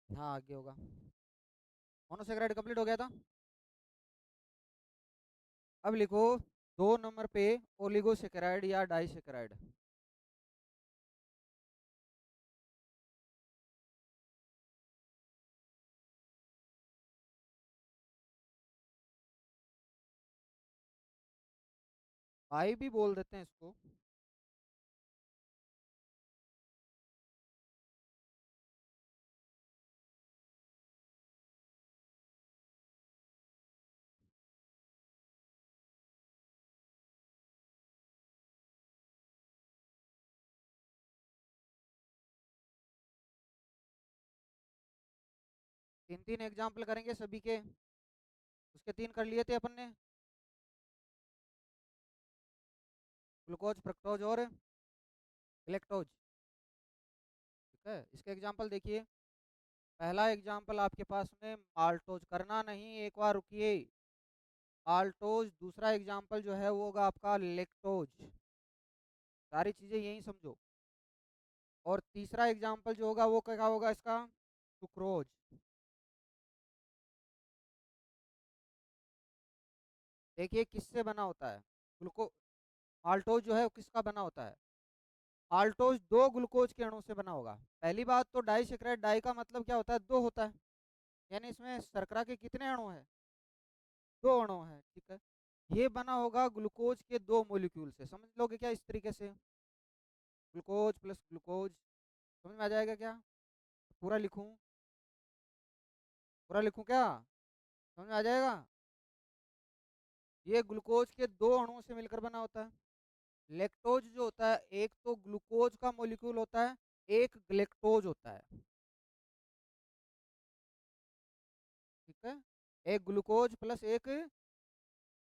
हाँ आगे होगा। मोनोसेकेराइड कंप्लीट हो गया था। अब लिखो 2 नंबर पे ओलिगोसेकेराइड या डाइसेकेराइड। आई भी बोल देते हैं इसको। 3 3 एग्जाम्पल करेंगे सभी के। उसके 3 कर लिए थे अपन ने। ग्लूकोज, फ्रक्टोज और इलेक्ट्रोज। ठीक है, इसके एग्जाम्पल देखिए। पहला एग्जाम्पल आपके पास में माल्टोज, करना नहीं, एक बार रुकिए। माल्टोज। दूसरा एग्जाम्पल जो है वो होगा आपका लेक्टोज। सारी चीजें यही समझो। और तीसरा एग्जाम्पल जो होगा वो क्या होगा इसका? सुक्रोज। देखिए किससे बना होता है। ग्लूको माल्टोज जो है वो किसका बना होता है? माल्टोज दो ग्लूकोज के अणु से बना होगा। पहली बात तो डाइसेक्राइड, डाई का मतलब क्या होता है? दो होता है। यानी इसमें शर्करा के कितने अणु हैं? दो अणु हैं। ठीक है। ये बना होगा ग्लूकोज के दो मोलिक्यूल से। समझ लोगे क्या इस तरीके से? Glucose plus glucose. समझ में आ जाएगा क्या? पूरा लिखूं? पूरा लिखूं क्या? समझ में आ जाएगा? ये ग्लूकोज के दो अणुओं से मिलकर बना होता है। लेक्टोज जो होता है, एक तो ग्लूकोज का मॉलिक्यूल होता है, एक ग्लेक्टोज होता है। ठीक है। एक ग्लूकोज प्लस एक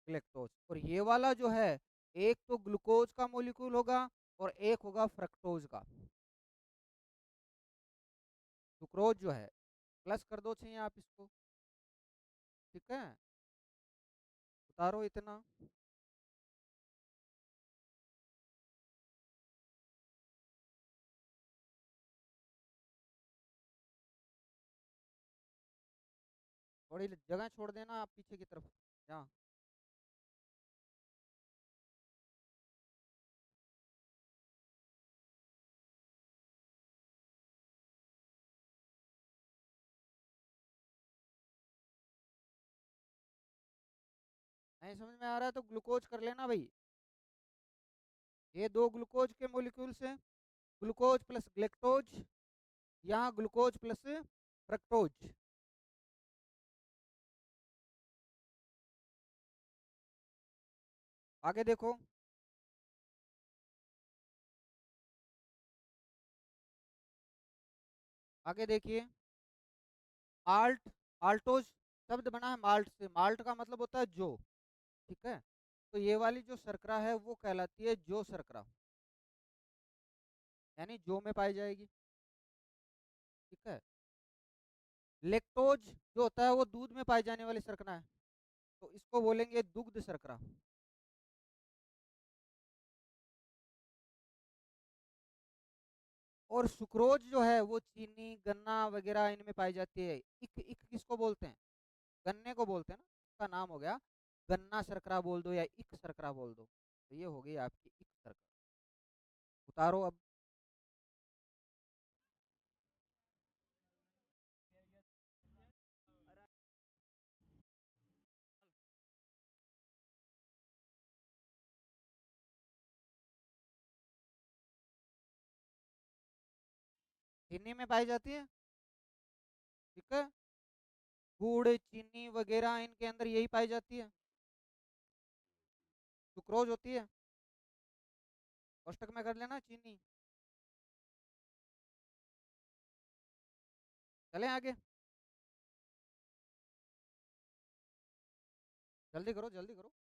ग्लेक्टोज। और ये वाला जो है, एक तो ग्लूकोज का मॉलिक्यूल होगा और एक होगा फ्रक्टोज का। सुक्रोज जो है, प्लस कर दो चाहिए आप इसको। ठीक है। उतारो इतना। थोड़ी जगह छोड़ देना आप पीछे की तरफ। यहाँ। नहीं समझ में आ रहा है तो ग्लूकोज कर लेना भाई। ये दो ग्लूकोज के मॉलिक्यूल्स हैं। Glucose plus galactose. यहाँ ग्लूकोज प्लस फ्रक्टोज। आगे देखो। आगे देखिए। माल्ट। माल्टोज शब्द बना है माल्ट से। माल्ट का मतलब होता है जो। ठीक है। तो ये वाली जो शर्करा है वो कहलाती है जो शर्करा। यानी जो में पाई जाएगी। ठीक है। लेक्टोज जो होता है वो दूध में पाई जाने वाली शर्करा है। तो इसको बोलेंगे दुग्ध शर्करा। और सुक्रोज जो है वो चीनी, गन्ना वगैरह इनमें पाई जाती है। इक इक किसको बोलते हैं? गन्ने को बोलते हैं ना। उसका नाम हो गया गन्ना शर्करा बोल दो या इक शर्करा बोल दो। तो ये हो गई आपकी इक शर्करा। उतारो अब। चीनी में पाई जाती है। ठीक है। गुड़, चीनी वगैरह इनके अंदर यही पाई जाती है। सुक्रोज होती है। कोष्टक में कर लेना चीनी। चलें आगे। जल्दी करो जल्दी करो।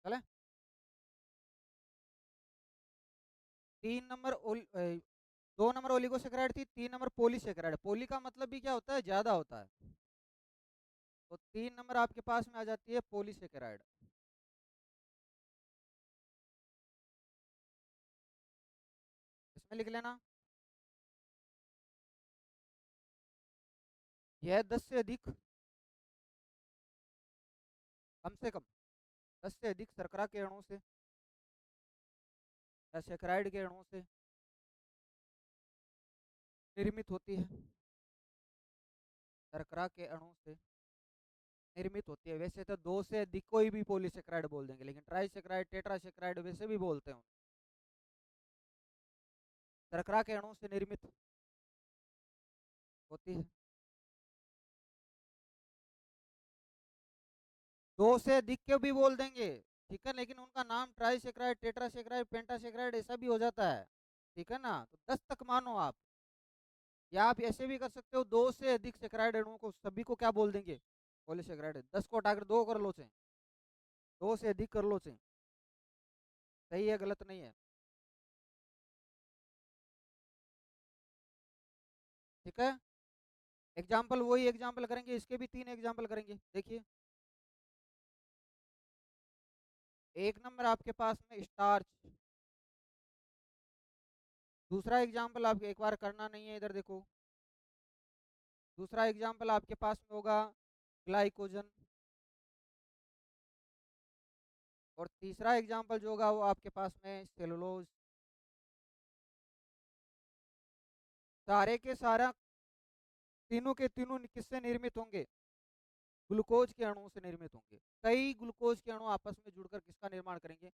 चलें। 3 नंबर 2 नंबर ओलिगोसेकेराइड थी, 3 नंबर पॉलीसेकेराइड। पोली का मतलब भी क्या होता है? ज्यादा होता है। तो 3 नंबर आपके पास में आ जाती है पॉलीसेकेराइड। इसमें लिख लेना। यह 10 से अधिक, कम से कम 10 से अधिक शर्करा के अणु से या सैकराइड के अणु से निर्मित होती है। शर्करा के अणु से निर्मित होती है। वैसे तो 2 से अधिक कोई भी पॉलीसेक्राइड बोल देंगे, लेकिन ट्राइसेक्राइड, टेट्रासेक्राइड वैसे भी बोलते हैं। शर्करा के अणु से निर्मित होती है। 2 से अधिक के भी बोल देंगे, ठीक है, लेकिन उनका नाम ट्राइसेक्राइड, टेट्रासेक्राइड, पेंटासेक्राइड ऐसा भी हो जाता है, ठीक है ना। तो 10 तक मानो आप, या आप ऐसे भी कर सकते हो, 2 से अधिक सेक्राइड अणुओं को सभी को क्या बोल देंगे, पॉलीसेक्राइड। 10 को हटाकर 2 कर लो चाहे, 2 से अधिक कर लो चाहे, सही है गलत नहीं है, ठीक है। एग्जाम्पल वही एग्जाम्पल करेंगे, इसके भी 3 एग्जाम्पल करेंगे, देखिए। एक नंबर आपके पास में स्टार्च। दूसरा एग्जाम्पल आप एक बार करना नहीं है, इधर देखो। दूसरा एग्जाम्पल आपके पास में होगा ग्लाइकोजन। और तीसरा एग्जाम्पल जो होगा वो आपके पास में सेलुलोज। सारे के सारा तीनों के तीनों किससे निर्मित होंगे, ग्लूकोज के अणुओं से निर्मित होंगे। कई ग्लूकोज के अणु आपस में जुड़कर किसका निर्माण करेंगे,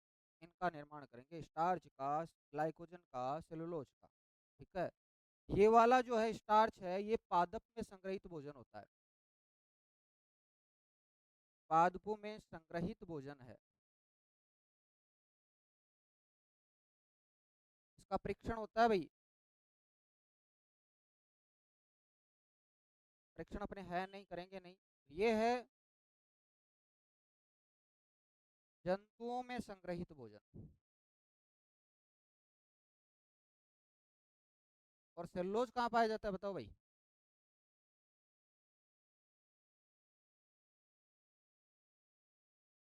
इनका निर्माण करेंगे, स्टार्च का, ग्लाइकोजन का, सेलुलोज का, ठीक है। ये वाला जो है स्टार्च है, ये पादप में संग्रहित भोजन होता है, पादपों में संग्रहित भोजन है। इसका परीक्षण होता है भाई, परीक्षण अपने है नहीं, करेंगे नहीं। ये है जंतुओं में संग्रहित भोजन। और सेलुलोज कहाँ पाया जाता है बताओ भाई।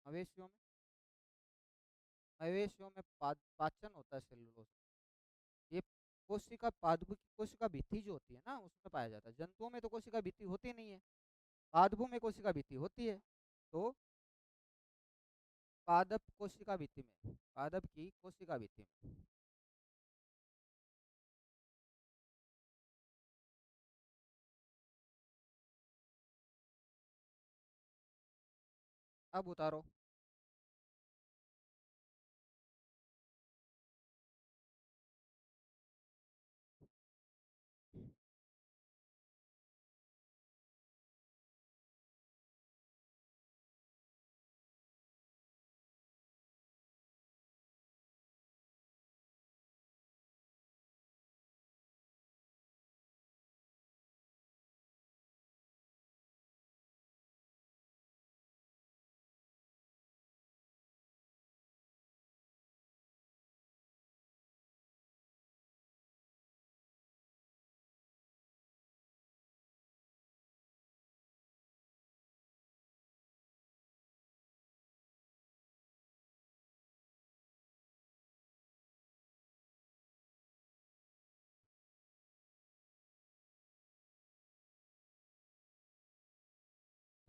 मवेशियों में, मवेशियों में पाचन होता है सेलुलोज। ये कोशिका पादप की कोशिका भित्ति जो होती है ना, उसमें पाया जाता है। जंतुओं में तो कोशिका भित्ति होती नहीं है, पादपों में कोशिका भित्ति होती है। तो पादप कोशिका भित्ति में, पादप की कोशिका भित्ति में। अब उतारो।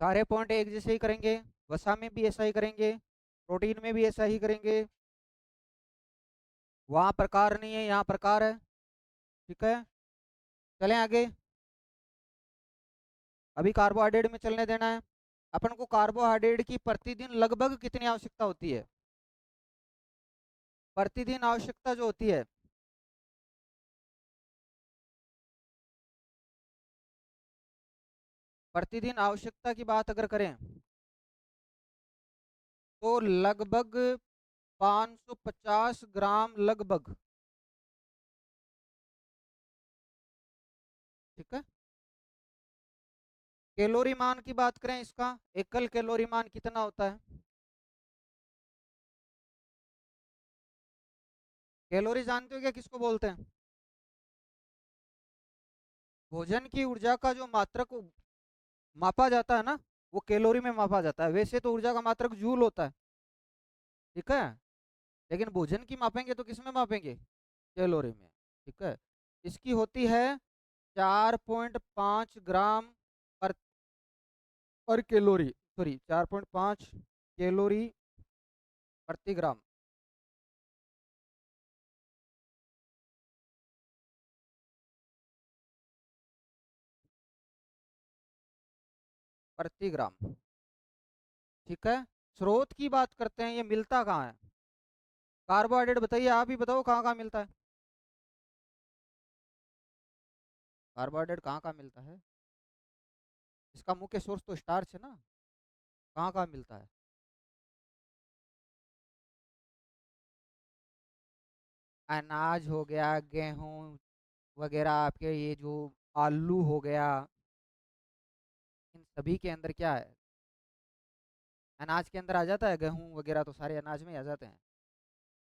सारे पॉइंट एक जैसे ही करेंगे, वसा में भी ऐसा ही करेंगे, प्रोटीन में भी ऐसा ही करेंगे। वहां प्रकार नहीं है, यहाँ प्रकार है, ठीक है। चलें आगे। अभी कार्बोहाइड्रेट में चलने देना है। अपन को कार्बोहाइड्रेट की प्रतिदिन लगभग कितनी आवश्यकता होती है, प्रतिदिन आवश्यकता जो होती है, प्रतिदिन आवश्यकता की बात अगर करें तो लगभग 550 ग्राम लगभग, ठीक है। कैलोरी मान की बात करें, इसका एकल कैलोरी मान कितना होता है। कैलोरी जानते हो क्या किसको बोलते हैं, भोजन की ऊर्जा का जो मात्रक मापा जाता है ना, वो कैलोरी में मापा जाता है। वैसे तो ऊर्जा का मात्रक जूल होता है, ठीक है, लेकिन भोजन की मापेंगे तो किस में मापेंगे, कैलोरी में, ठीक है। इसकी होती है 4.5 ग्राम पर कैलोरी, सॉरी 4.5 कैलोरी प्रति ग्राम। प्रति ग्राम, ठीक है। स्रोत की बात करते हैं, ये मिलता कहाँ है? कार्बोहाइड्रेट बताइए, आप ही बताओ कहाँ कहाँ मिलता है? कार्बोहाइड्रेट कहाँ कहाँ मिलता है? इसका मुख्य सोर्स तो स्टार्च है ना। कहाँ कहाँ मिलता है? अनाज हो गया, गेहूं वगैरह, आपके ये जो आलू हो गया, इन सभी के अंदर क्या है? अनाज के अंदर आ जाता है, गेहूं वगैरह तो सारे अनाज में ही आ जाते हैं।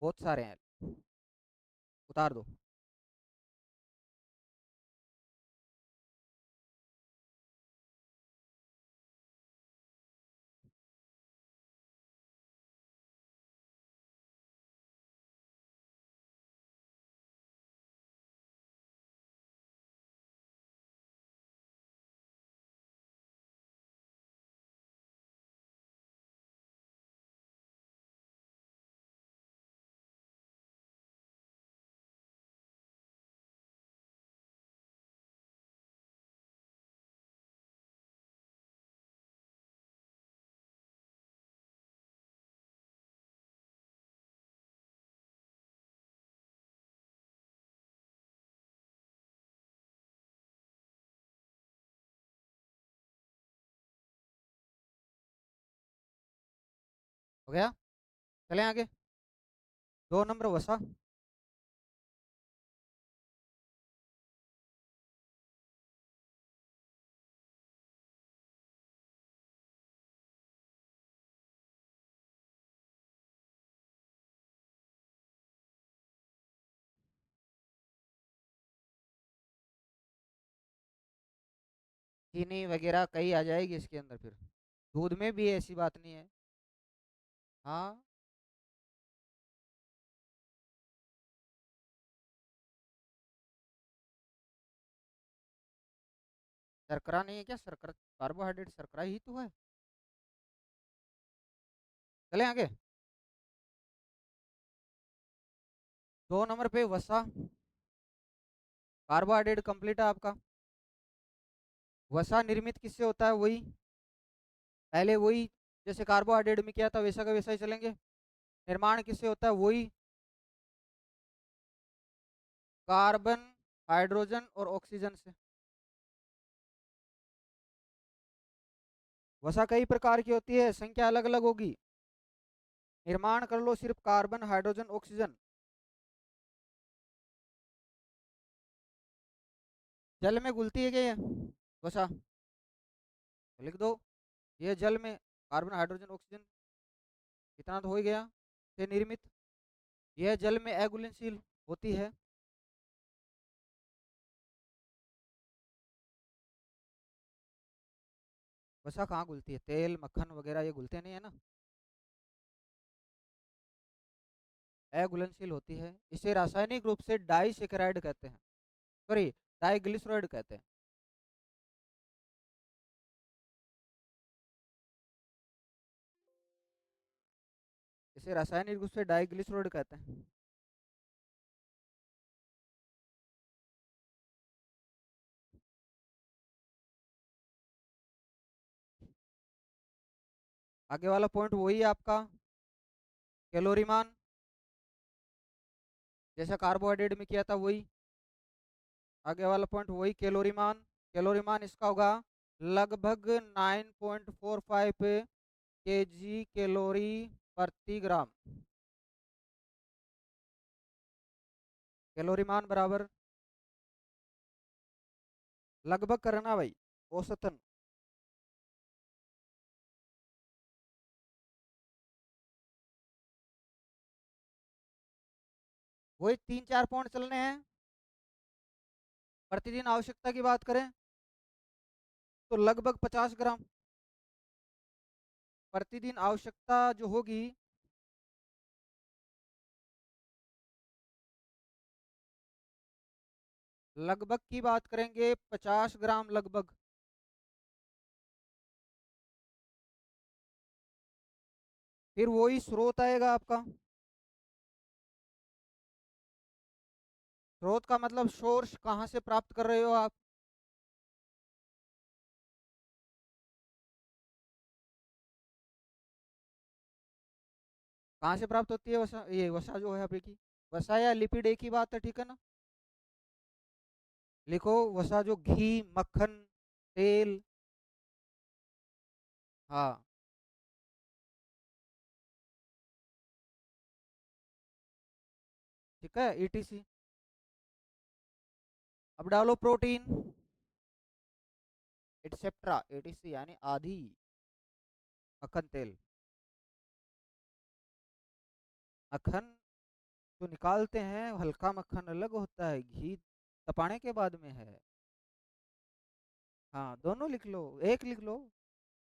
बहुत सारे हैं, उतार दो। हो गया, चलें आगे। 2 नंबर वसा। चीनी वगैरह कई आ जाएगी इसके अंदर फिर। दूध में भी ऐसी बात नहीं है। हाँ। शर्करा नहीं है क्या? शर्करा कार्बोहाइड्रेट, शर्करा ही तो है। चलें आगे। 2 नंबर पे वसा। कार्बोहाइड्रेट कंप्लीट है आपका। वसा निर्मित किससे होता है? वही, पहले वही, जैसे कार्बोहाइड्रेट में किया था वैसा का वैसा ही चलेंगे। निर्माण किससे होता है? वही, कार्बन, हाइड्रोजन और ऑक्सीजन से। वसा कई प्रकार की होती है, संख्या अलग अलग होगी। निर्माण कर लो सिर्फ कार्बन, हाइड्रोजन, ऑक्सीजन। जल में घुलती है क्या ये वसा? तो लिख दो, ये जल में कार्बन, हाइड्रोजन, ऑक्सीजन, इतना तो हो ही गया, से निर्मित। यह जल में अघुलनशील होती है। वसा कहाँ घुलती है? तेल, मक्खन वगैरह ये घुलते नहीं है ना। अघुलनशील होती है, इसे रासायनिक रूप से डाइसेकेराइड कहते हैं, सॉरी डाइग्लिसराइड कहते हैं। इसे रासायनिक रूप से डाइग्लिसराइड कहते हैं। आगे वाला पॉइंट वही है आपका, कैलोरी मान, जैसा कार्बोहाइड्रेट में किया था वही। आगे वाला पॉइंट वही, कैलोरी मान। कैलोरी मान इसका होगा लगभग 9.45 केजी कैलोरी प्रति ग्राम। कैलोरी मान बराबर, लगभग करना भाई, औसतन। वही 3-4 पॉइंट चलने हैं। प्रतिदिन आवश्यकता की बात करें तो लगभग 50 ग्राम प्रतिदिन आवश्यकता जो होगी। लगभग की बात करेंगे 50 ग्राम लगभग। फिर वही स्रोत आएगा आपका। स्रोत का मतलब सोर्स, कहाँ से प्राप्त कर रहे हो आप। कहाँ से प्राप्त होती है वसा, ये वसा जो है आपकी, वसा या लिपिड एक ही बात है, ठीक है ना। लिखो वसा, जो घी, मक्खन, तेल। हाँ, ठीक है, ईटीसी। अब डालो प्रोटीन, एटसेट्रा, एटीसी यानी आधी। मक्खन, तेल। मक्खन जो निकालते हैं हल्का मक्खन अलग होता है, घी तपाने के बाद में है। हाँ, दोनों लिख लो, एक लिख लो।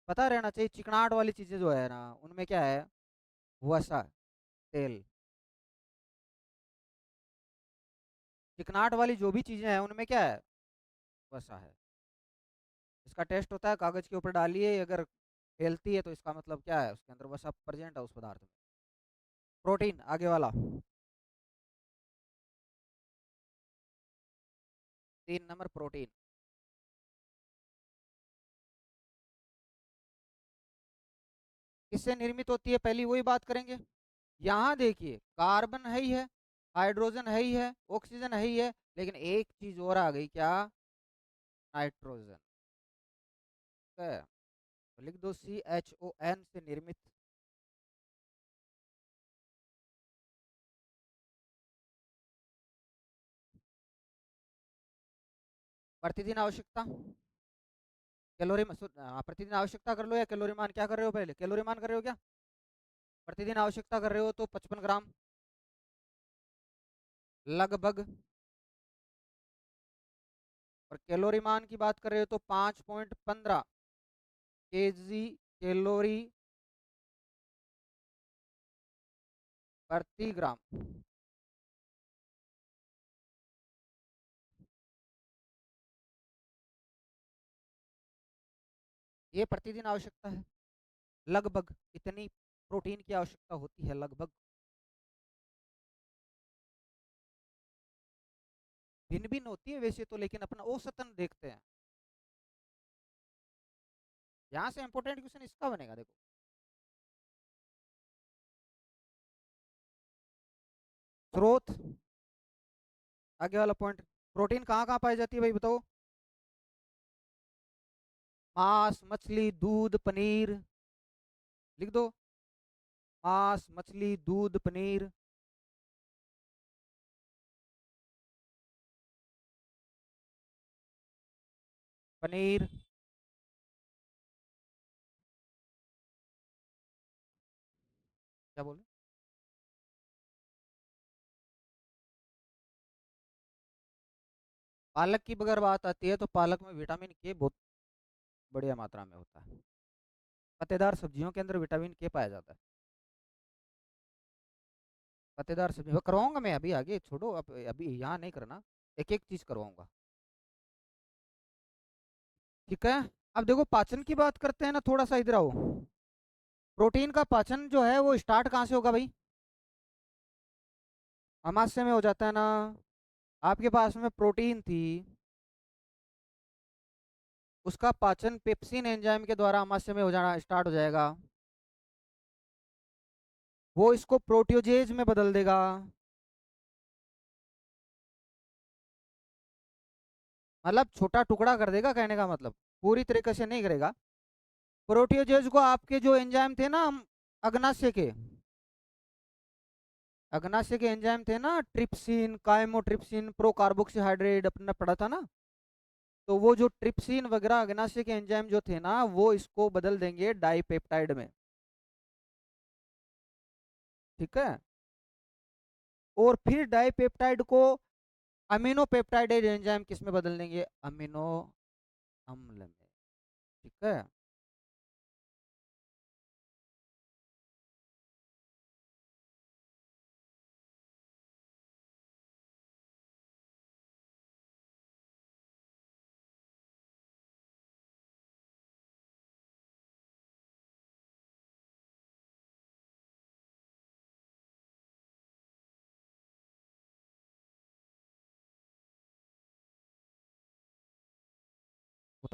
पता रहना चाहिए, चिकनाहट वाली चीजें जो है ना उनमें क्या है, वसा, तेल। चिकनाहट वाली जो भी चीजें हैं उनमें क्या है, वसा है। इसका टेस्ट होता है, कागज के ऊपर डालिए, अगर फैलती है तो इसका मतलब क्या है, उसके अंदर वसा प्रेजेंट है उस पदार्थ में। प्रोटीन आगे वाला, 3 नंबर प्रोटीन। किससे निर्मित होती है, पहली वही बात करेंगे। यहाँ देखिए, कार्बन है ही है, हाइड्रोजन है ही है, ऑक्सीजन है ही है, लेकिन एक चीज और आ गई, क्या, नाइट्रोजन। है, तो लिख दो CHON से निर्मित। प्रतिदिन आवश्यकता, कैलोरी, प्रतिदिन आवश्यकता कर लो, या कैलोरी मान क्या कर रहे हो, पहले कैलोरी मान कर रहे हो क्या, प्रतिदिन आवश्यकता कर रहे हो तो 55 ग्राम लगभग। और कैलोरी मान की बात कर रहे हो तो 5.15 kg कैलोरी प्रति ग्राम। ये प्रतिदिन आवश्यकता है, लगभग इतनी प्रोटीन की आवश्यकता होती है, लगभग। भिन्न भिन्न होती है वैसे तो, लेकिन अपना औसतन देखते हैं। यहाँ से इंपोर्टेंट क्वेश्चन इसका बनेगा, देखो। स्रोत, आगे वाला पॉइंट, प्रोटीन कहाँ कहाँ पाई जाती है भाई बताओ। मांस, मछली, दूध, पनीर। लिख दो, मांस, मछली, दूध, पनीर। पनीर। क्या बोले, पालक की अगर बात आती है तो पालक में विटामिन के बहुत बढ़िया मात्रा में होता है। पत्तेदार सब्जियों के अंदर विटामिन के पाया जाता है। पत्तेदार सब्जी वो करवाऊंगा मैं अभी आगे, छोड़ो अब, अभी यहाँ नहीं करना, एक एक चीज करवाऊंगा। ठीक है। अब देखो पाचन की बात करते हैं ना, थोड़ा सा इधर आओ। प्रोटीन का पाचन जो है वो स्टार्ट कहाँ से होगा भाई, अमाशय में हो जाता है ना। आपके पास में प्रोटीन थी, उसका पाचन पेप्सिन एंजाइम के द्वारा अमाशय में हो जाना स्टार्ट हो जाएगा। वो इसको प्रोटियोजेज में बदल देगा। मतलब छोटा टुकड़ा कर देगा, कहने का मतलब पूरी तरीके से नहीं करेगा। प्रोटियोजेज को आपके जो एंजाइम थे ना, अग्नाशय के, अग्नाशय के एंजाइम थे ना, ट्रिप्सिन, काइमोट्रिप्सिन, प्रोकार्बोक्सीहाइड्रेट, अपने पढ़ा था ना। तो वो जो ट्रिप्सिन वगैरह अग्नाशय के एंजाइम जो थे ना, वो इसको बदल देंगे डाइपेप्टाइड में। ठीक है। और फिर डाइपेप्टाइड को अमीनो पेप्टाइड एंजाइम किस में बदल देंगे, अमीनो अम्ल में। ठीक है।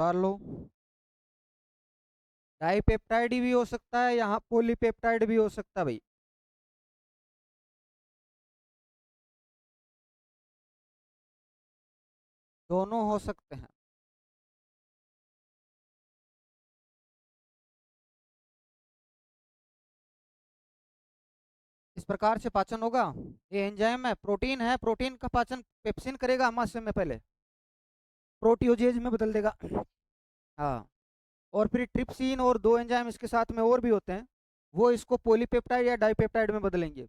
उतार लो। डाईपेप्टाइड भी हो सकता है, यहाँ पॉलीपेप्टाइड भी हो सकता है भाई। दोनों हो सकते हैं। इस प्रकार से पाचन होगा। ये एंजाइम है, प्रोटीन है, प्रोटीन का पाचन पेप्सिन करेगा अमाशय में पहले, प्रोटियोजेज में बदल देगा। हाँ। और फिर ट्रिप्सिन और दो एंजाइम इसके साथ में और भी होते हैं, वो इसको पॉलीपेप्टाइड या डाईपेप्टाइड में बदलेंगे।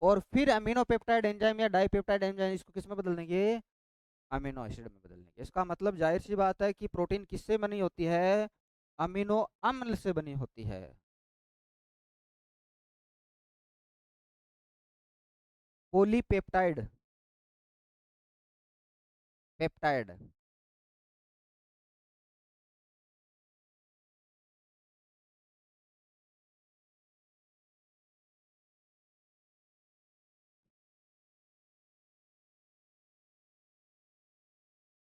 और फिर अमीनोपेप्टाइड एंजाइम या डाईपेप्टाइड एंजाइम इसको किस में बदल देंगे? अमीनो एसिड में बदल देंगे। इसका मतलब जाहिर सी बात है कि प्रोटीन किससे बनी होती है? अमीनो अम्ल से बनी होती है। Polypeptide peptide.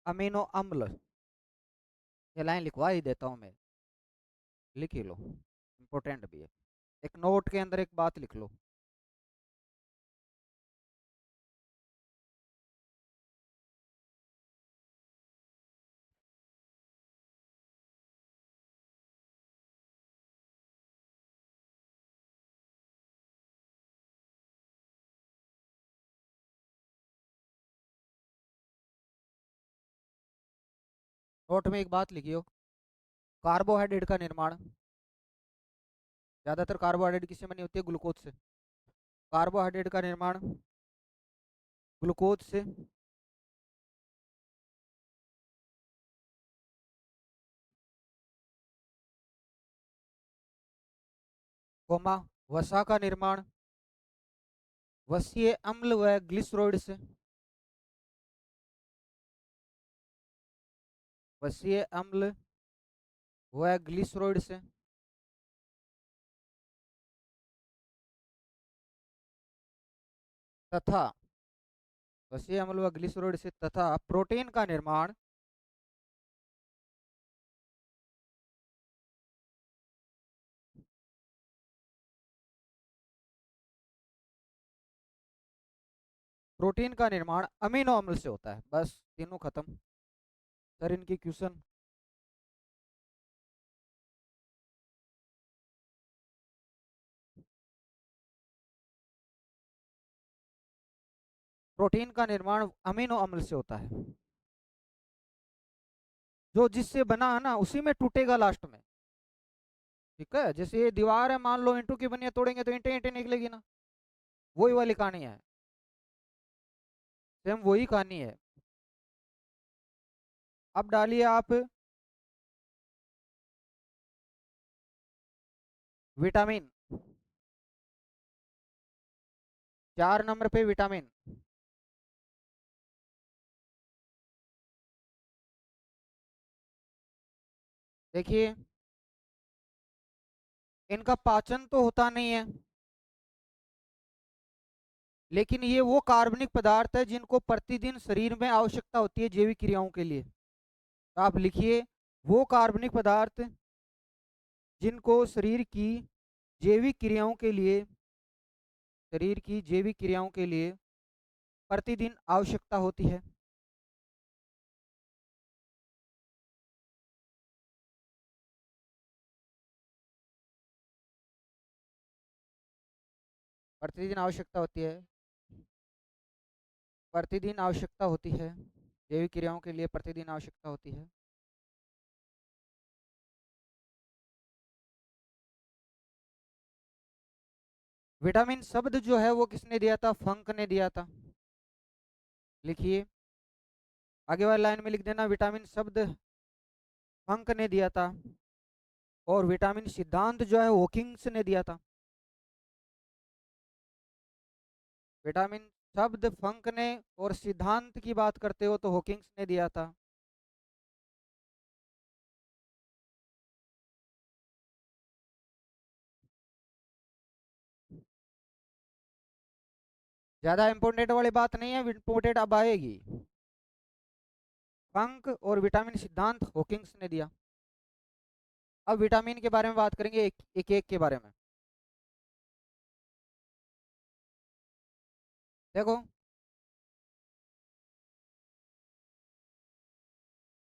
अमीनो अम्ल। ये लाइन लिखवा ही देता हूँ मैं, लिख ही लो, इम्पोर्टेंट भी है। एक नोट के अंदर एक बात लिख लो। नोट में एक बात लिखियो, कार्बोहाइड्रेट का निर्माण, ज्यादातर कार्बोहाइड्रेट किससे बनी होती है? ग्लूकोज से। कार्बोहाइड्रेट का निर्माण ग्लूकोज से। कोमा, वसा का निर्माण वसीय अम्ल व ग्लिसरॉइड से। वसीय अम्ल व ग्लिसरॉइड से। तथा वसीय अम्ल व ग्लिसरॉइड से तथा प्रोटीन का निर्माण प्रोटीन का निर्माण अमीनो अम्ल से होता है। बस तीनों खत्म। सर इनकी क्वेश्चन। प्रोटीन का निर्माण अमीनो अम्ल से होता है, जो जिससे बना है ना उसी में टूटेगा लास्ट में। ठीक है, जैसे ये दीवार है, मान लो ईंटों की बनी है, तोड़ेंगे तो ईंटें ईंटें निकलेगी ना। वही वाली कहानी है। सेम वही कहानी है। अब डालिए आप विटामिन। 4 नंबर पे विटामिन। देखिए, इनका पाचन तो होता नहीं है, लेकिन ये वो कार्बनिक पदार्थ है जिनको प्रतिदिन शरीर में आवश्यकता होती है जैविक क्रियाओं के लिए। तो आप लिखिए, वो कार्बनिक पदार्थ जिनको जैविक क्रियाओं के लिए शरीर की जैविक क्रियाओं के लिए प्रतिदिन आवश्यकता होती है। प्रतिदिन आवश्यकता होती है। प्रतिदिन आवश्यकता होती है, जैविक क्रियाओं के लिए प्रतिदिन आवश्यकता होती है। विटामिन शब्द जो है वो किसने दिया था? फंक ने दिया था। लिखिए, आगे वाली लाइन में लिख देना, विटामिन शब्द फंक ने दिया था। और विटामिन सिद्धांत जो है हॉकिंग्स ने दिया था। विटामिन शब्द फंक ने, और सिद्धांत की बात करते हो तो हॉकिंग्स ने दिया था। ज्यादा इंपॉर्टेंट वाली बात नहीं है, इंपॉर्टेंट अब आएगी। पंख और विटामिन सिद्धांत हॉकिंग्स ने दिया। अब विटामिन के बारे में बात करेंगे एक एक, एक के बारे में। देखो,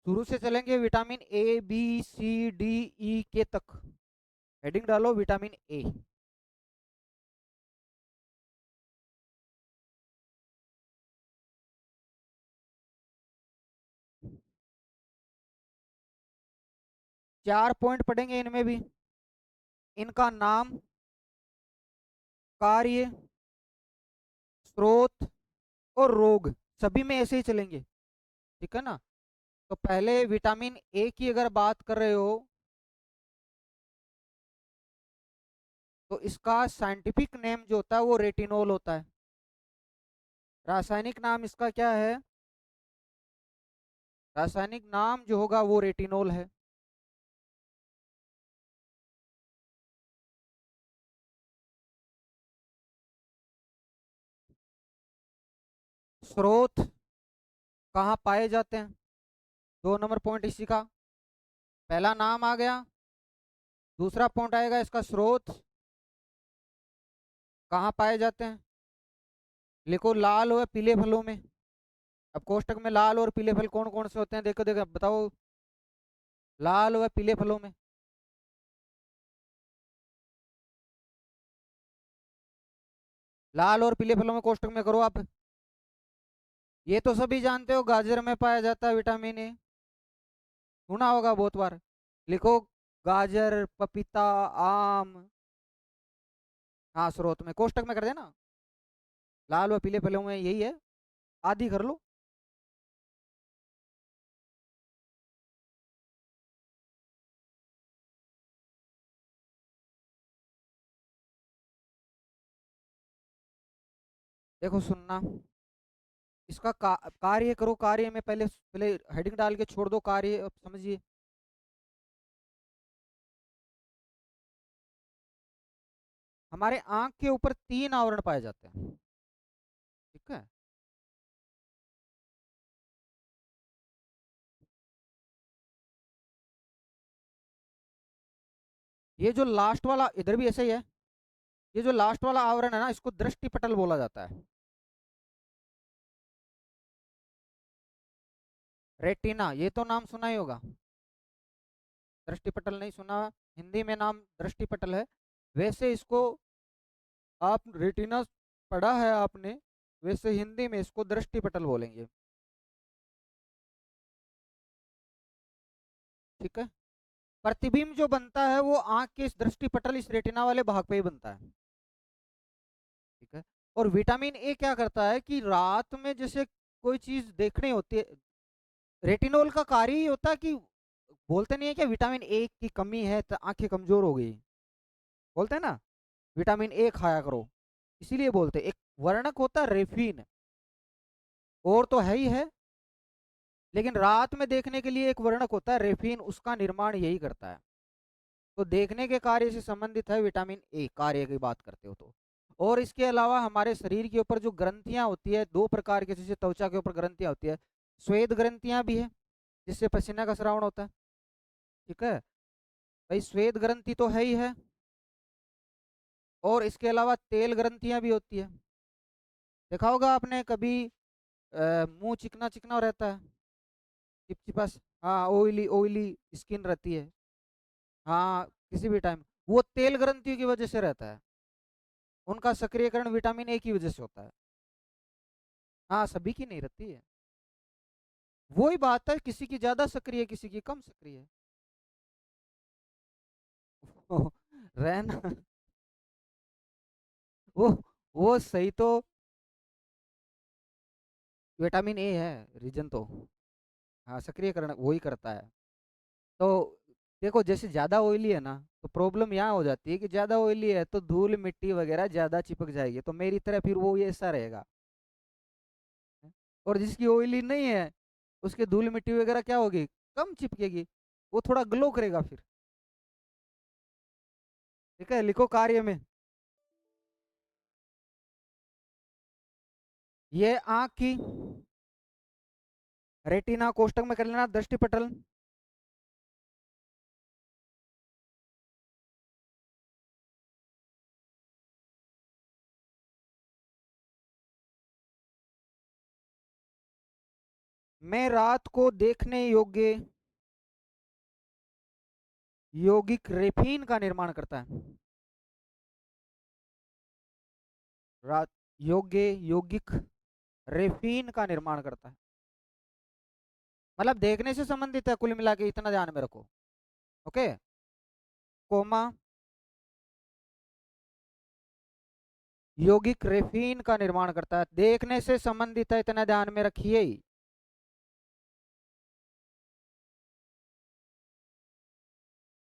शुरू से चलेंगे vitamin A B C D E के तक। हेडिंग डालो विटामिन ए। 4 पॉइंट पढ़ेंगे इनमें भी। इनका नाम, कार्य, स्रोत और रोग, सभी में ऐसे ही चलेंगे। ठीक है ना। तो पहले विटामिन ए की अगर बात कर रहे हो, तो इसका साइंटिफिक नेम जो होता है वो रेटिनोल होता है। रासायनिक नाम इसका क्या है? रासायनिक नाम जो होगा वो रेटिनोल है। स्रोत कहाँ पाए जाते हैं? 2 नंबर पॉइंट इसी का। पहला नाम आ गया, दूसरा पॉइंट आएगा इसका स्रोत कहाँ पाए जाते हैं। लिखो लाल और पीले फलों में। अब कोष्टक में लाल और पीले फल कौन कौन से होते हैं, देखो देखो बताओ। लाल व पीले फलों में, लाल और पीले फलों में कोष्टक में करो आप। ये तो सभी जानते हो, गाजर में पाया जाता है विटामिन ए, सुना होगा बहुत बार। लिखो गाजर, पपीता, आम। हाँ, स्रोत में कोष्टक में कर देना। लाल व पीले फलों में यही है, आधी कर लो। देखो सुनना, इसका कार्य करो। कार्य में पहले पहले हेडिंग डाल के छोड़ दो, कार्य अब समझिए। हमारे आंख के ऊपर 3 आवरण पाए जाते हैं। ठीक है। ये जो लास्ट वाला, इधर भी ऐसा ही है। ये जो लास्ट वाला आवरण है ना, इसको दृष्टि पटल बोला जाता है। रेटिना, ये तो नाम सुना ही होगा। दृष्टि पटल नहीं सुना? हिंदी में नाम दृष्टि पटल है। वैसे इसको, आप रेटिना पढ़ा है आपने, वैसे हिंदी में इसको दृष्टि पटल बोलेंगे। ठीक है। प्रतिबिंब जो बनता है वो आंख के इस दृष्टि पटल, इस रेटिना वाले भाग पे ही बनता है। ठीक है। और विटामिन ए क्या करता है कि रात में जैसे कोई चीज देखनी होती है, रेटिनोल का कार्य ही होता है कि, बोलते नहीं है क्या विटामिन ए की कमी है तो आंखें कमजोर हो गई, बोलते हैं ना, विटामिन ए खाया करो। इसीलिए बोलते हैं। एक वर्णक होता है रेफिन, और तो है ही है, लेकिन रात में देखने के लिए एक वर्णक होता है रेफिन, उसका निर्माण यही करता है। तो देखने के कार्य से संबंधित है विटामिन ए, कार्य की बात करते हो तो। और इसके अलावा हमारे शरीर के ऊपर जो ग्रंथियां होती है 2 प्रकार के, जैसे त्वचा के ऊपर ग्रंथियां होती है, श्वेत ग्रंथियां भी है जिससे पसीना का स्रावन होता है। ठीक है। भाई श्वेत ग्रंथि तो है ही है, और इसके अलावा तेल ग्रंथियां भी होती है। देखा होगा आपने कभी, मुंह चिकना चिकना रहता है, चिपचिपा हाँ, ऑयली ऑयली स्किन रहती है। हाँ, किसी भी टाइम वो तेल ग्रंथियों की वजह से रहता है। उनका सक्रियकरण विटामिन ए की वजह से होता है। हाँ, सभी की नहीं रहती है। वही बात है, किसी की ज्यादा सक्रिय, किसी की कम सक्रिय। रहना, वो वो सही तो विटामिन ए है, रीजन तो। हाँ, सक्रियकरण वही करता है। तो देखो, जैसे ज्यादा ऑयली है ना, तो प्रॉब्लम यहाँ हो जाती है कि ज्यादा ऑयली है तो धूल मिट्टी वगैरह ज्यादा चिपक जाएगी, तो मेरी तरह फिर वो ये ऐसा रहेगा। और जिसकी ऑयली नहीं है, उसके धूल मिट्टी वगैरह क्या होगी, कम चिपकेगी, वो थोड़ा ग्लो करेगा फिर। ठीक है, लिखो कार्य में। ये आंख की रेटिना कोष्टक में कर लेना दृष्टि पटल। मैं रात को देखने योग्य यौगिक रेफिन का निर्माण करता है। रात योग्य यौगिक रेफिन का निर्माण करता है। मतलब देखने से संबंधित है, कुल मिला के इतना ध्यान में रखो। ओके। कोमा यौगिक रेफिन का निर्माण करता है, देखने से संबंधित है, इतना ध्यान में रखिए ही।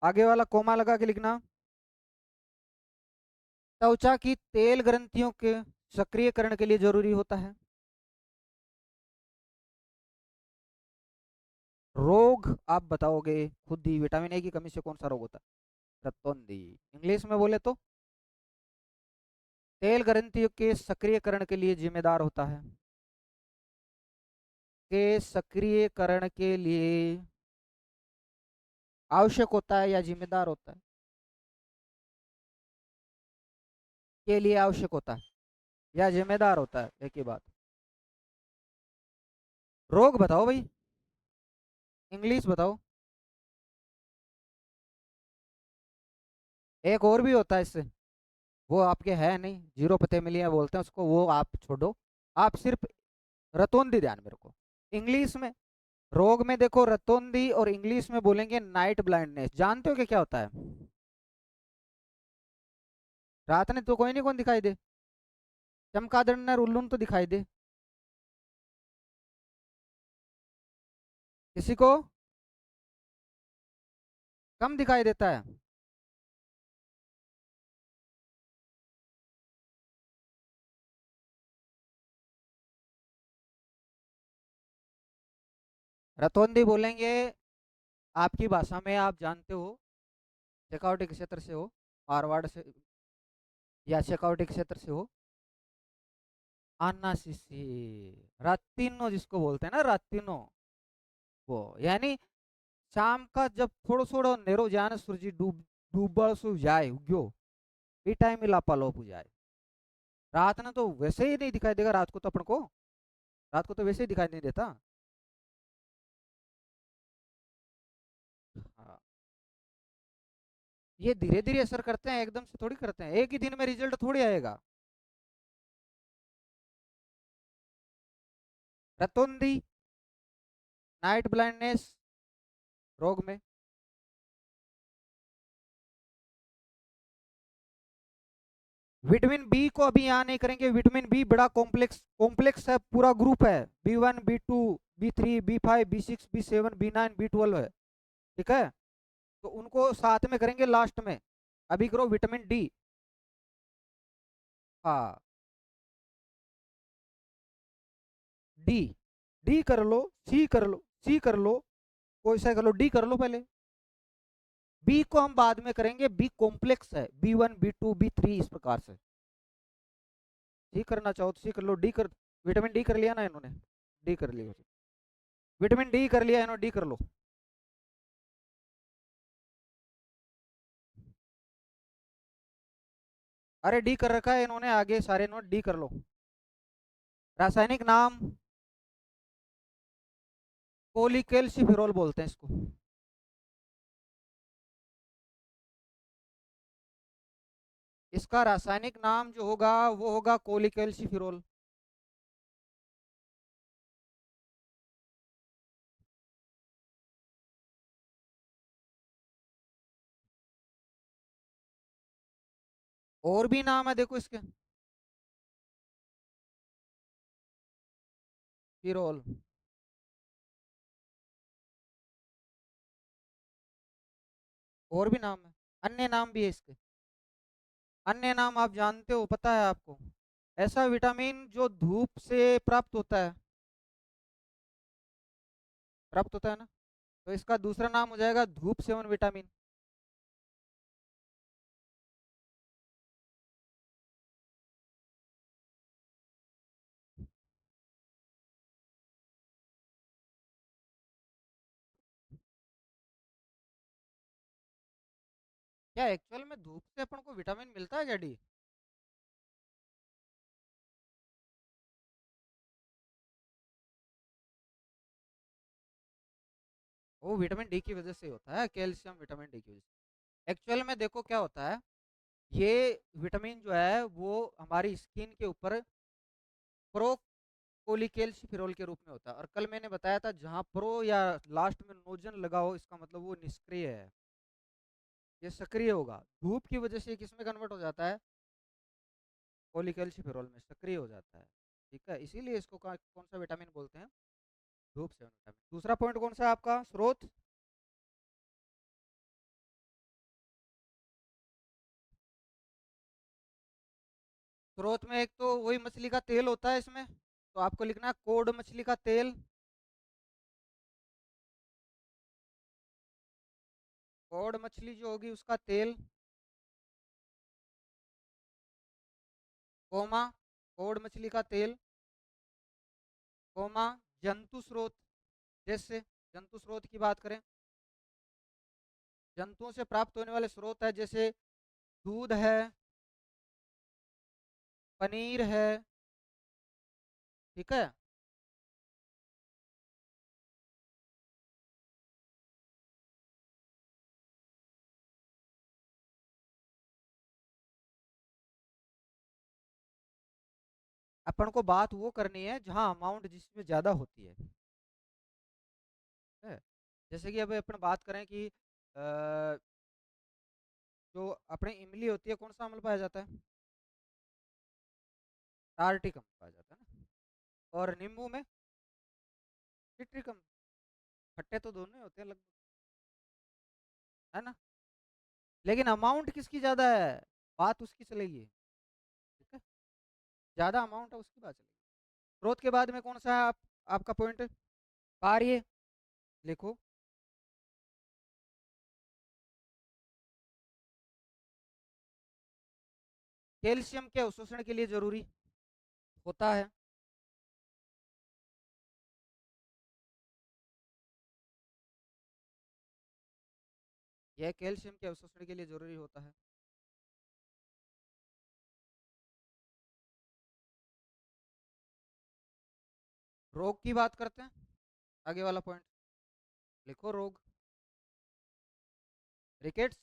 आगे वाला कोमा लगा के लिखना। त्वचा की तेल ग्रंथियों के सक्रियकरण के लिए जरूरी होता है। रोग आप बताओगे खुद ही, विटामिन ए की कमी से कौन सा रोग होता है? रतौंधी। इंग्लिश में बोले तो तेल ग्रंथियों के सक्रियकरण के लिए जिम्मेदार होता है। के सक्रियकरण के लिए आवश्यक होता है या जिम्मेदार होता है? के लिए आवश्यक होता है या जिम्मेदार होता है, एक ही बात। रोग बताओ भाई, इंग्लिश बताओ। एक और भी होता है इससे, वो आपके है नहीं, जीरो पते मिलिए बोलते हैं उसको, वो आप छोड़ो। आप सिर्फ रतौंधी ध्यान में रखो। इंग्लिश में रोग में देखो रतौंधी, और इंग्लिश में बोलेंगे नाइट ब्लाइंडनेस। जानते हो कि क्या होता है? रात में तो कोई नहीं, कौन दिखाई दे, चमगादड़ न उल्लून तो दिखाई दे किसी को, कम दिखाई देता है। रतौंधी बोलेंगे, आपकी भाषा में आप जानते हो, शेखावटी क्षेत्र से हो, मारवाड़ से या शेखावटी क्षेत्र से हो। आना सीसी रातिनो जिसको बोलते हैं ना, रातिनो, वो यानी शाम का जब थोड़ा थोड़ा अंधेरो जाए ना, सूरज डूबा सो जाए उग्यो, ये टाइम में लापालोप हो जाए। रात में तो वैसे ही नहीं दिखाई देगा, रात को तो अपन को, रात को तो वैसे ही दिखाई नहीं देता। हाँ, ये धीरे धीरे असर करते हैं, एकदम से थोड़ी करते हैं, एक ही दिन में रिजल्ट थोड़ी आएगा। रतौंधी नाइट ब्लाइंडनेस रोग में। विटामिन बी को अभी यहाँ नहीं करेंगे, विटामिन बी बड़ा कॉम्प्लेक्स कॉम्प्लेक्स है, पूरा ग्रुप है। B1 B2 B3 B5 B6 B7 B9 B12 है। ठीक है, तो उनको साथ में करेंगे लास्ट में। अभी करो विटामिन डी। हाँ, डी। डी कर लो, सी कर लो, सी कर लो, कोई सा कर लो, डी कर लो पहले। बी को हम बाद में करेंगे, बी कॉम्प्लेक्स है, B1 B2 B3 इस प्रकार से। सी करना चाहो तो सी कर लो, डी कर, विटामिन डी कर लिया ना इन्होंने, डी कर लिया, विटामिन डी कर लिया इन्होंने, डी कर लो। अरे डी कर रखा है इन्होंने, आगे सारे नोट डी कर लो। रासायनिक नाम कोलिकैल्सिफेरॉल बोलते हैं इसको। इसका रासायनिक नाम जो होगा वो होगा कोलिकैल्सिफेरॉल। और भी नाम है देखो इसके, फिरोल। और भी नाम है, अन्य नाम भी है इसके। अन्य नाम आप जानते हो, पता है आपको? ऐसा विटामिन जो धूप से प्राप्त होता है ना, तो इसका दूसरा नाम हो जाएगा धूप सेवन विटामिन। क्या एक्चुअल में धूप से अपन को विटामिन मिलता है क्या डी? वो विटामिन डी की वजह से होता है, कैल्शियम विटामिन डी की वजह से। एक्चुअल में देखो क्या होता है, ये विटामिन जो है वो हमारी स्किन के ऊपर प्रो कोलिकेल्सिफेरॉल के रूप में होता है। और कल मैंने बताया था जहां प्रो या लास्ट में नोजन लगा हो, इसका मतलब वो निष्क्रिय है, ये सक्रिय होगा। धूप की वजह से ये किस में कन्वर्ट हो जाता है? कोलिकेल्सिफेरॉल में सक्रिय हो जाता है। ठीक है, इसीलिए इसको कौन सा विटामिन बोलते हैं? धूप से विटामिन। दूसरा पॉइंट कौन सा है आपका? स्रोत। स्रोत में एक तो वही मछली का तेल होता है इसमें, तो आपको लिखना है कोड मछली का तेल। कोड मछली जो होगी उसका तेल, कोमा कोड मछली का तेल, कोमा जंतु स्रोत। जैसे जंतु स्रोत की बात करें, जंतुओं से प्राप्त होने वाले स्रोत है, जैसे दूध है, पनीर है। ठीक है। अपन को बात वो करनी है जहां अमाउंट जिसमें ज्यादा होती है। है? जैसे कि अभी अपन बात करें कि जो अपनी इमली होती है, कौन सा अम्ल पाया जाता है? टार्टिक अम्ल पाया जाता है ना। और नींबू में सिट्रिक अम्ल। खट्टे तो दोनों ही होते हैं लगभग, है ना। लेकिन अमाउंट किसकी ज्यादा है, बात उसकी चलेगी। ठीक है, ज्यादा अमाउंट है उसकी बात चलेगी। स्रोत के बाद में कौन सा है आपका पॉइंट? कार्य। लिखो। कैल्शियम के अवशोषण के लिए जरूरी होता है। यह कैल्शियम के अवशोषण के लिए जरूरी होता है। रोग की बात करते हैं, आगे वाला पॉइंट लिखो। रोग, रिकेट्स।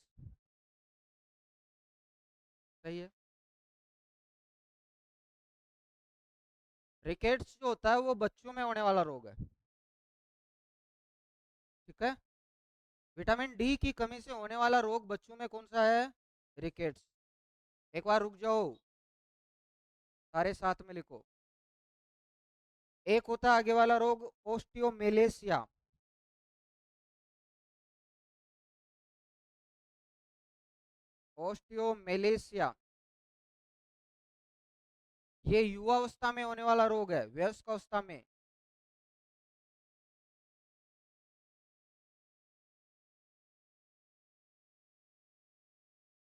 सही है। रिकेट्स जो होता है वो बच्चों में होने वाला रोग है। ठीक है। विटामिन डी की कमी से होने वाला रोग बच्चों में कौन सा है? रिकेट्स। एक बार रुक जाओ, सारे साथ में लिखो। एक होता है आगे वाला रोग ओस्टियोमेलेसिया। ओस्टियोमेलेसिया ये युवावस्था में होने वाला रोग है, वयस्क अवस्था में।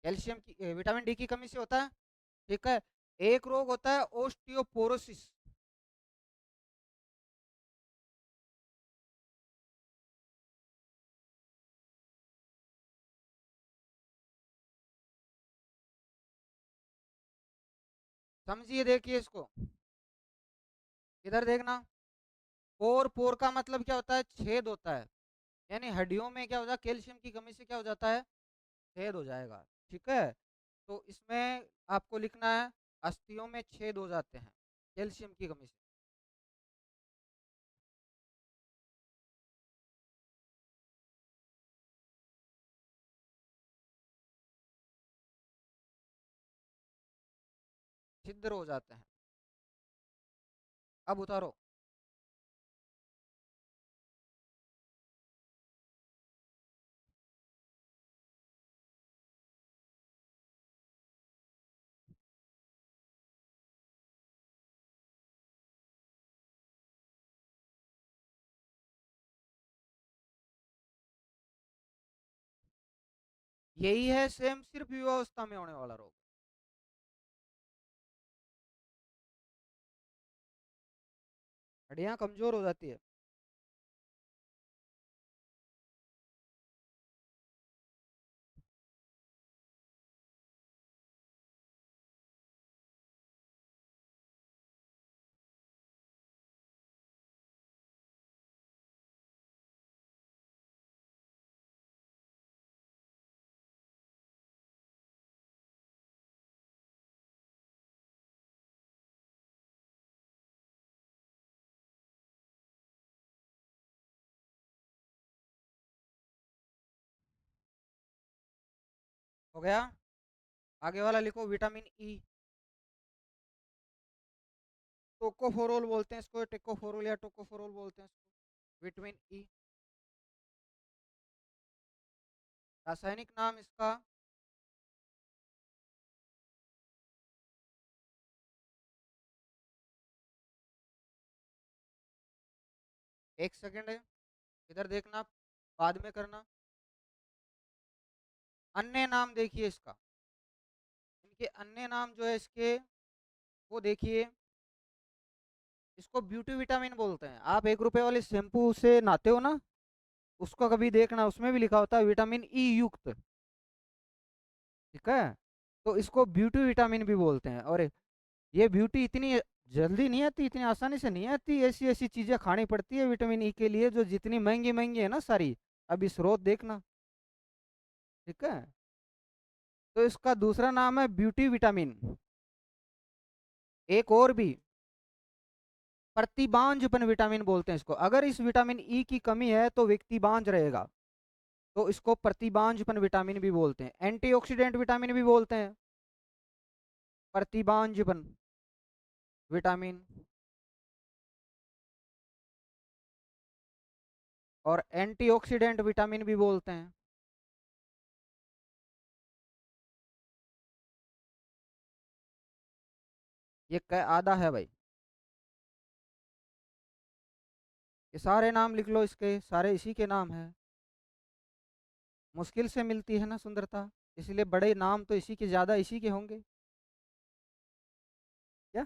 कैल्शियम की विटामिन डी की कमी से होता है। ठीक है। एक रोग होता है ओस्टियोपोरोसिस। समझिए, देखिए इसको, इधर देखना। पोर, पोर का मतलब क्या होता है? छेद होता है। यानी हड्डियों में क्या होता है, कैल्शियम की कमी से क्या हो जाता है? छेद हो जाएगा। ठीक है। तो इसमें आपको लिखना है अस्थियों में छेद हो जाते हैं कैल्शियम की कमी से। छिद्र हो जाते हैं। अब उतारो। यही है सेम, सिर्फ युवावस्था में होने वाला रोग। हड्डियां कमजोर हो जाती है। हो गया। आगे वाला लिखो, विटामिन ई। टोकोफोरोल बोलते हैं इसको, टेकोफोरोल या टोकोफोरोल बोलते हैं इसको, विटामिन ई। रासायनिक नाम इसका, एक सेकंड है, इधर देखना, बाद में करना। अन्य नाम देखिए इसका, इनके अन्य नाम जो है इसके, वो देखिए। इसको ब्यूटी विटामिन बोलते हैं। आप 1 रुपए वाले शैम्पू से नहाते हो ना, उसको कभी देखना, उसमें भी लिखा होता है विटामिन ई युक्त। ठीक है, तो इसको ब्यूटी विटामिन भी बोलते हैं। और ये ब्यूटी इतनी जल्दी नहीं आती, इतनी आसानी से नहीं आती, ऐसी ऐसी चीजें खानी पड़ती है विटामिन ई के लिए, जो जितनी महंगी महंगी है ना सारी। अभी स्रोत देखना। ठीक है, तो इसका दूसरा नाम है ब्यूटी विटामिन। एक और भी, प्रतिबांझपन विटामिन बोलते हैं इसको। अगर इस विटामिन ई की कमी है तो व्यक्ति बांझ रहेगा, तो इसको प्रतिबांझपन विटामिन भी बोलते हैं। एंटीऑक्सीडेंट विटामिन भी बोलते हैं, प्रतिबांझपन विटामिन। और एंटीऑक्सीडेंट विटामिन भी बोलते हैं। ये आधा है भाई। ये सारे नाम लिख लो इसके, सारे इसी के नाम है। मुश्किल से मिलती है ना सुंदरता, इसलिए बड़े नाम तो इसी के, ज्यादा इसी के होंगे। क्या?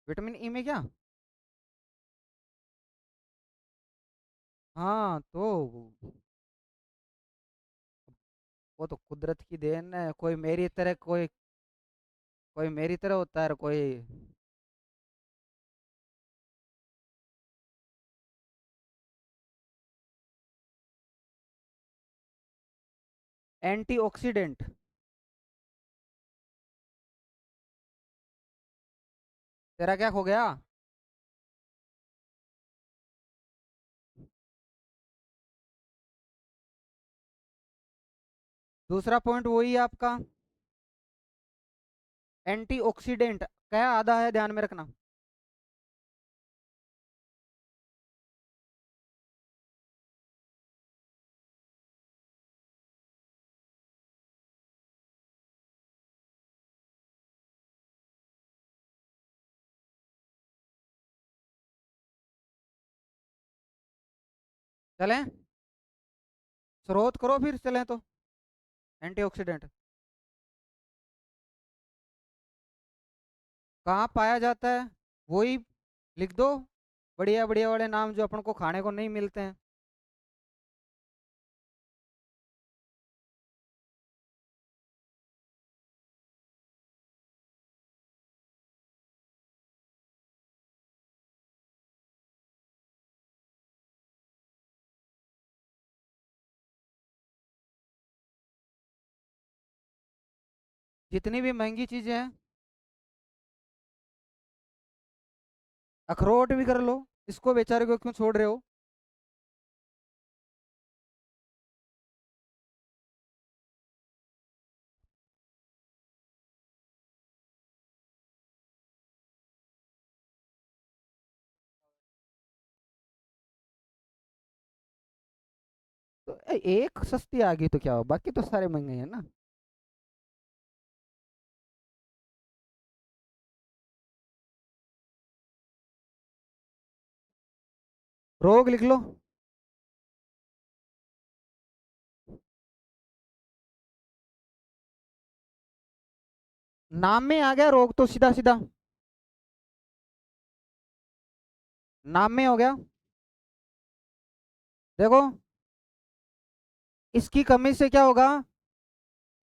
विटामिन ई में क्या? हाँ तो वो तो कुदरत की देन है। कोई मेरी तरह, कोई कोई मेरी तरह होता है और कोई। एंटीऑक्सीडेंट। तेरा क्या खो गया? दूसरा पॉइंट वही है आपका, एंटीऑक्सीडेंट। क्या आधा है, ध्यान में रखना। चलें, स्रोत करो फिर चलें तो। एंटीऑक्सीडेंट कहाँ पाया जाता है, वही लिख दो। बढ़िया बढ़िया वाले नाम जो अपन को खाने को नहीं मिलते हैं। जितनी भी महंगी चीजें हैं, अखरोट भी कर लो, इसको बेचारे को क्यों छोड़ रहे हो? तो एक सस्ती आ गई तो क्या हो, बाकी तो सारे महंगे हैं ना। रोग लिख लो। नाम में आ गया रोग तो सीधा सीधा, नाम में हो गया। देखो, इसकी कमी से क्या होगा?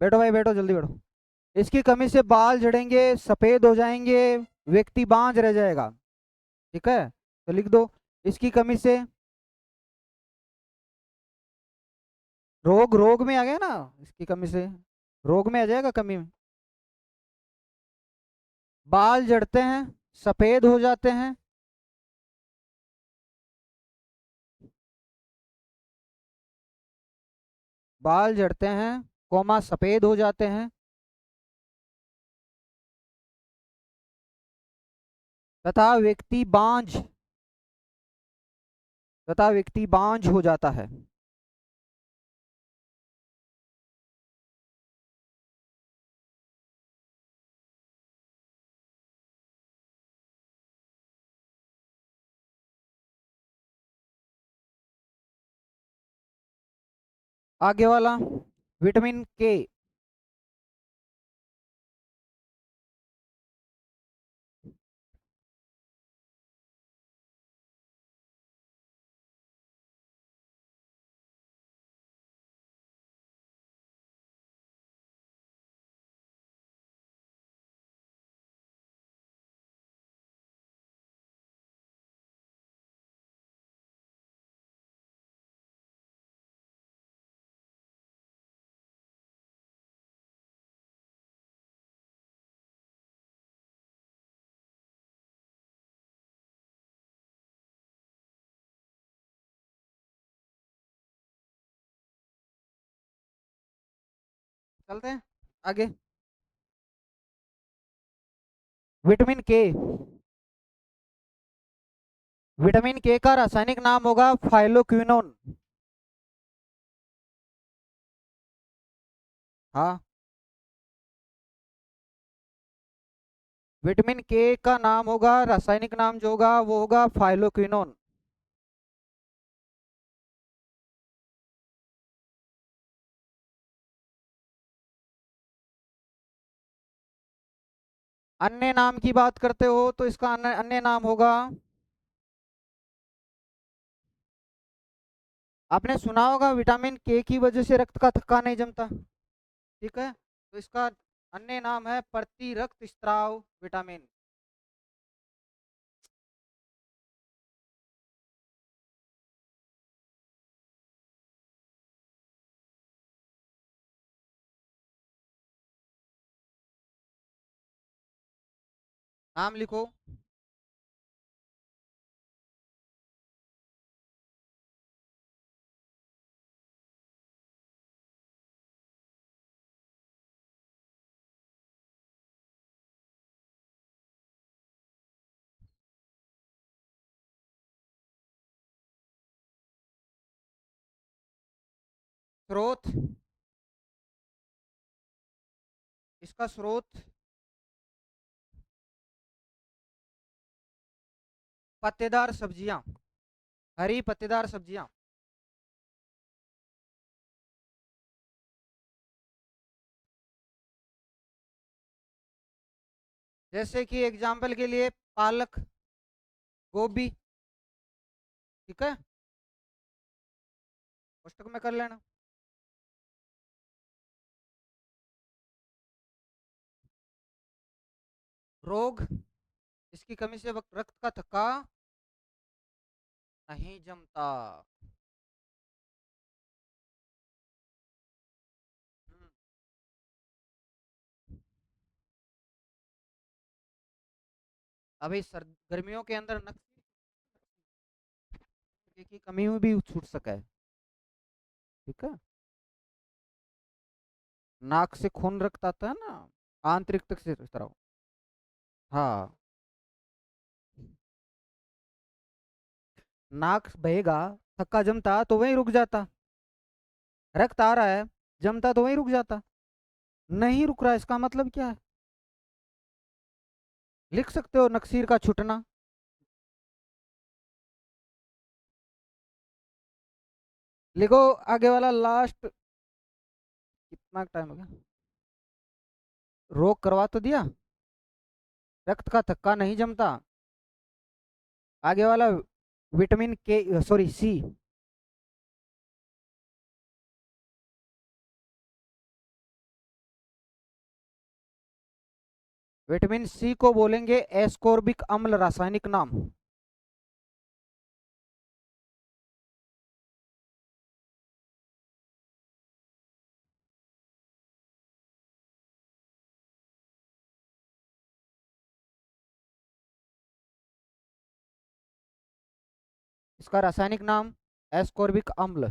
बैठो भाई बैठो, जल्दी बैठो। इसकी कमी से बाल झड़ेंगे, सफेद हो जाएंगे, व्यक्ति बांझ रह जाएगा। ठीक है, तो लिख दो, इसकी कमी से। रोग, रोग में आ गया ना, इसकी कमी से रोग में आ जाएगा, कमी में। बाल झड़ते हैं, सफेद हो जाते हैं। बाल झड़ते हैं, कोमा सफेद हो जाते हैं, तथा व्यक्ति बांझ हो जाता है। आगे वाला, विटामिन के। चलते हैं आगे। विटामिन के, विटामिन के का रासायनिक नाम होगा फाइलोक्विनोन। हाँ, विटामिन के का नाम होगा, रासायनिक नाम जो होगा वो होगा फाइलोक्विनोन। अन्य नाम की बात करते हो तो इसका अन्य अन्य नाम होगा, आपने सुना होगा विटामिन के की वजह से रक्त का थक्का नहीं जमता। ठीक है, तो इसका अन्य नाम है प्रतिरक्त स्त्राव विटामिन। नाम लिखो। स्रोत, इसका स्रोत पत्तेदार सब्जियां, हरी पत्तेदार सब्जियां। जैसे कि एग्जाम्पल के लिए पालक, गोभी। ठीक है, कोष्टक में कर लेना। रोग, इसकी कमी से रक्त का थक्का नहीं जमता। हम्म, अभी सर गर्मियों के अंदर नक्शे की कमी में भी छूट सका है। ठीक है, नाक से खून रक्त आता है ना, आंतरिक तक से इस तरह। हाँ, नाक बहेगा, थक्का जमता तो वहीं रुक जाता। रक्त आ रहा है, जमता तो वहीं रुक जाता। नहीं रुक रहा, इसका मतलब क्या है? लिख सकते हो नक्सीर का छूटना। लिखो आगे वाला लास्ट। कितना टाइम हो गया? रोग करवा तो दिया, रक्त का थक्का नहीं जमता। आगे वाला विटामिन के, सॉरी सी। विटामिन सी को बोलेंगे एस्कोर्बिक अम्ल, रासायनिक नाम। इसका रासायनिक नाम एस्कोर्बिक अम्ल।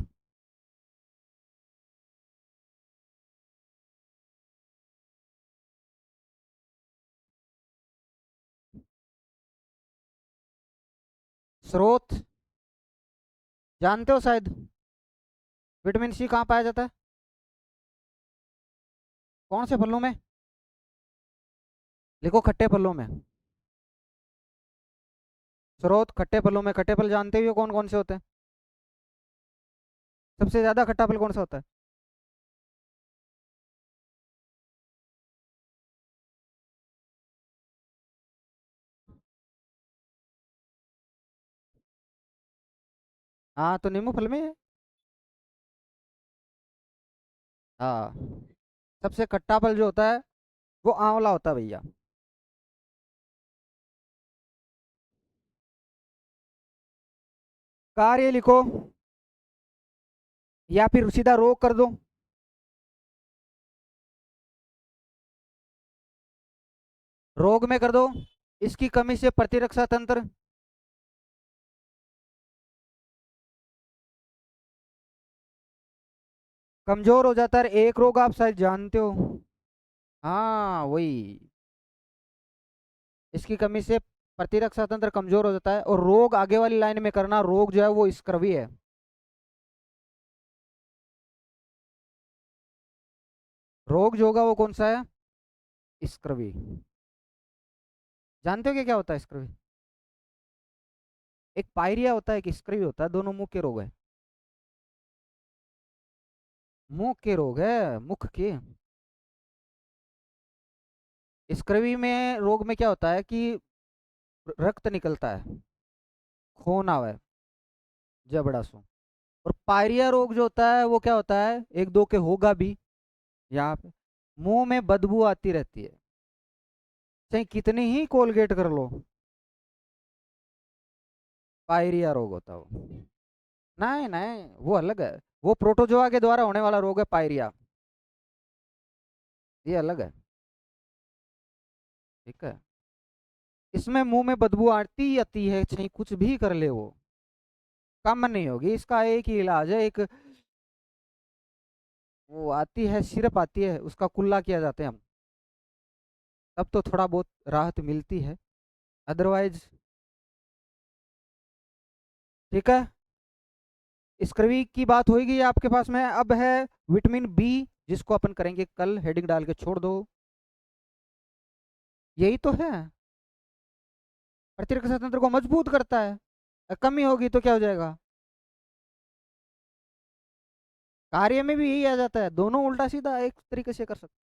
स्रोत जानते हो शायद। विटामिन सी कहाँ पाया जाता है? कौन से फलों में? लिखो खट्टे फलों में। स्रोत खट्टे फलों में। खट्टे फल जानते हो कौन कौन से होते हैं? सबसे ज्यादा खट्टा फल कौन सा होता है? हाँ तो नींबू फल में है। हाँ, सबसे खट्टा फल जो होता है वो आंवला होता है भैया। कार्य लिखो या फिर सीधा रोग कर दो। रोग में कर दो। इसकी कमी से प्रतिरक्षा तंत्र कमजोर हो जाता है। एक रोग आप शायद जानते हो। हाँ वही। इसकी कमी से प्रतिरक्षा तंत्र कमजोर हो जाता है। और रोग आगे वाली लाइन में करना। रोग जो है वो स्क्रवी है। रोग जो होगा वो कौन सा है? स्क्रवी। जानते हो क्या क्या होता है स्क्रवी? एक पायरिया होता है, एक स्क्रवी होता है, दोनों मुंह के रोग है। मुंह के रोग है, मुख के। स्क्रवी में रोग में क्या होता है कि रक्त निकलता है, खून आवा है जबड़ा सो। और पायरिया रोग जो होता है वो क्या होता है, एक दो के होगा भी यहाँ पे, मुंह में बदबू आती रहती है, चाहे कितनी ही कोलगेट कर लो। पायरिया रोग होता है वो। नहीं नहीं, वो अलग है। वो प्रोटोजोआ के द्वारा होने वाला रोग है पायरिया। ये अलग है। ठीक है। इसमें मुंह में बदबू आती ही आती है, चाहे कुछ भी कर ले वो कम नहीं होगी। इसका एक ही इलाज है। एक वो आती है, सिरप आती है, उसका कुल्ला किया जाते हैं हम, तब तो थोड़ा बहुत राहत मिलती है। अदरवाइज ठीक है। स्क्रवी की बात होगी आपके पास में। अब है विटामिन बी, जिसको अपन करेंगे कल। हेडिंग डाल के छोड़ दो। यही तो है, प्रतिरक्षा तंत्र को मजबूत करता है। कमी होगी तो क्या हो जाएगा? कार्य में भी यही आ जाता है। दोनों उल्टा सीधा एक तरीके से कर सकते।